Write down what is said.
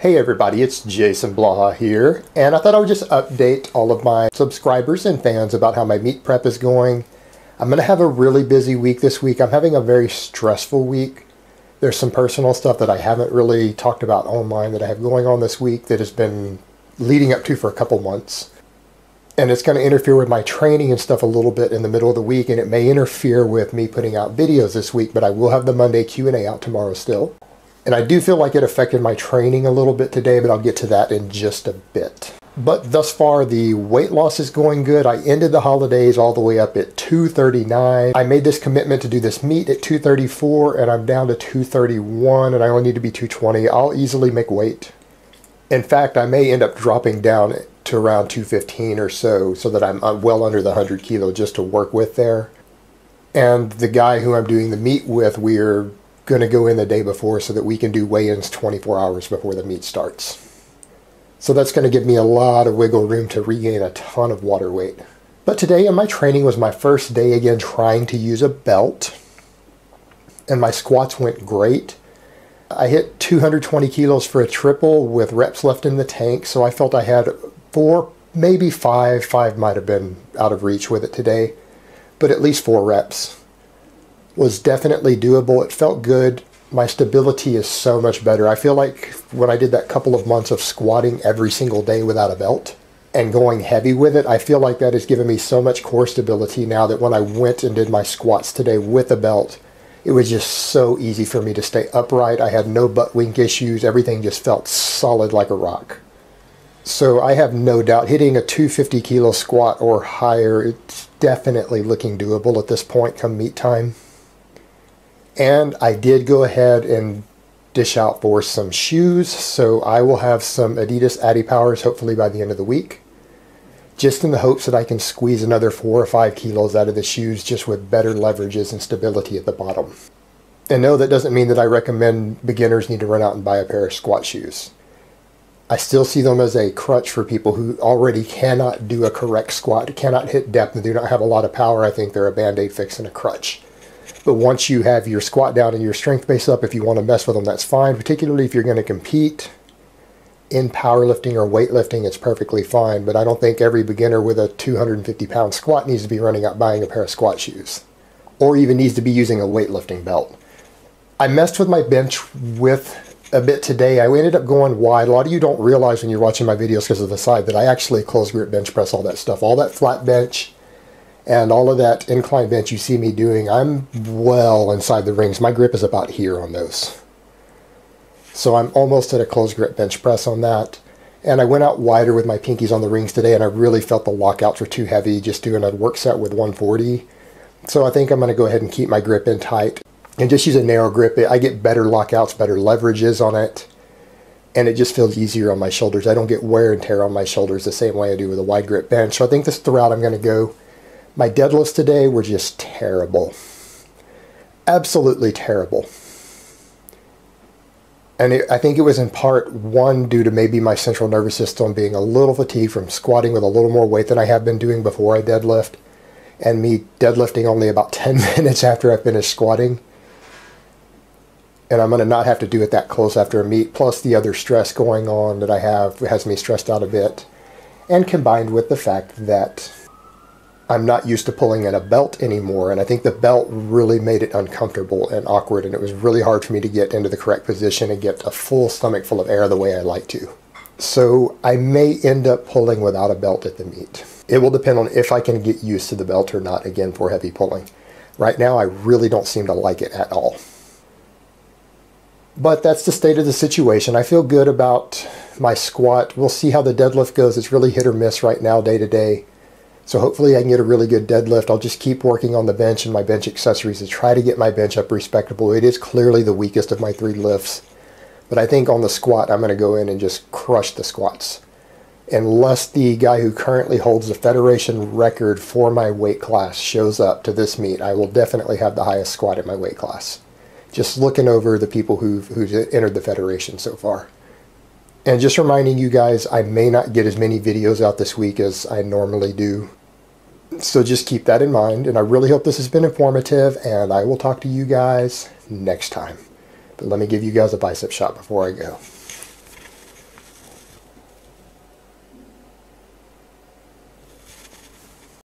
Hey everybody, it's Jason Blaha here, and I thought I would just update all of my subscribers and fans about how my meet prep is going. I'm going to have a really busy week this week. I'm having a very stressful week. There's some personal stuff that I haven't really talked about online that I have going on this week that has been leading up to for a couple months. And it's going to interfere with my training and stuff a little bit in the middle of the week, and it may interfere with me putting out videos this week, but I will have the Monday Q&A out tomorrow still. And I do feel like it affected my training a little bit today, but I'll get to that in just a bit. But thus far, the weight loss is going good. I ended the holidays all the way up at 239. I made this commitment to do this meet at 234, and I'm down to 231, and I only need to be 220. I'll easily make weight. In fact, I may end up dropping down to around 215 or so that I'm well under the 100 kilo just to work with there. And the guy who I'm doing the meet with, we're going to go in the day before so that we can do weigh-ins 24 hours before the meet starts. So that's going to give me a lot of wiggle room to regain a ton of water weight. But today in my training was my first day again trying to use a belt, and my squats went great. I hit 220 kilos for a triple with reps left in the tank, so I felt I had 4, maybe 5. 5 might have been out of reach with it today, but at least 4 reps. Was definitely doable. It felt good. My stability is so much better. I feel like when I did that couple of months of squatting every single day without a belt and going heavy with it, I feel like that has given me so much core stability now that when I went and did my squats today with a belt, it was just so easy for me to stay upright. I had no butt wink issues. Everything just felt solid like a rock. So I have no doubt hitting a 250 kilo squat or higher, it's definitely looking doable at this point come meet time. And I did go ahead and dish out for some shoes, so I will have some Adidas Adi Powers hopefully by the end of the week, just in the hopes that I can squeeze another 4 or 5 kilos out of the shoes just with better leverages and stability at the bottom. And no, that doesn't mean that I recommend beginners need to run out and buy a pair of squat shoes. I still see them as a crutch for people who already cannot do a correct squat, cannot hit depth, and do not have a lot of power. I think they're a band-aid fix and a crutch. But once you have your squat down and your strength base up, if you want to mess with them, that's fine. Particularly if you're going to compete in powerlifting or weightlifting, it's perfectly fine. But I don't think every beginner with a 250-pound squat needs to be running out buying a pair of squat shoes, or even needs to be using a weightlifting belt. I messed with my bench with a bit today. I ended up going wide. A lot of you don't realize when you're watching my videos because of the side that I actually close grip bench press all that stuff, all that flat bench. And all of that incline bench you see me doing, I'm well inside the rings. My grip is about here on those. So I'm almost at a closed grip bench press on that. And I went out wider with my pinkies on the rings today, and I really felt the lockouts were too heavy just doing a work set with 140. So I think I'm going to go ahead and keep my grip in tight and just use a narrow grip. I get better lockouts, better leverages on it, and it just feels easier on my shoulders. I don't get wear and tear on my shoulders the same way I do with a wide grip bench. So I think this is the route I'm going to go. My deadlifts today were just terrible. Absolutely terrible. And I think it was in part, one, due to maybe my central nervous system being a little fatigued from squatting with a little more weight than I have been doing before I deadlift, and me deadlifting only about 10 minutes after I finished squatting. And I'm going to not have to do it that close after a meet, plus the other stress going on that I have has me stressed out a bit. And combined with the fact that I'm not used to pulling in a belt anymore, and I think the belt really made it uncomfortable and awkward, and it was really hard for me to get into the correct position and get a full stomach full of air the way I like to. So I may end up pulling without a belt at the meet. It will depend on if I can get used to the belt or not, again, for heavy pulling. Right now, I really don't seem to like it at all. But that's the state of the situation. I feel good about my squat. We'll see how the deadlift goes. It's really hit or miss right now, day to day. So hopefully I can get a really good deadlift. I'll just keep working on the bench and my bench accessories to try to get my bench up respectable. It is clearly the weakest of my 3 lifts. But I think on the squat, I'm going to go in and just crush the squats. Unless the guy who currently holds the federation record for my weight class shows up to this meet, I will definitely have the highest squat in my weight class. Just looking over the people who've entered the federation so far. And just reminding you guys, I may not get as many videos out this week as I normally do. So just keep that in mind, and I really hope this has been informative, and I will talk to you guys next time. But let me give you guys a bicep shot before I go.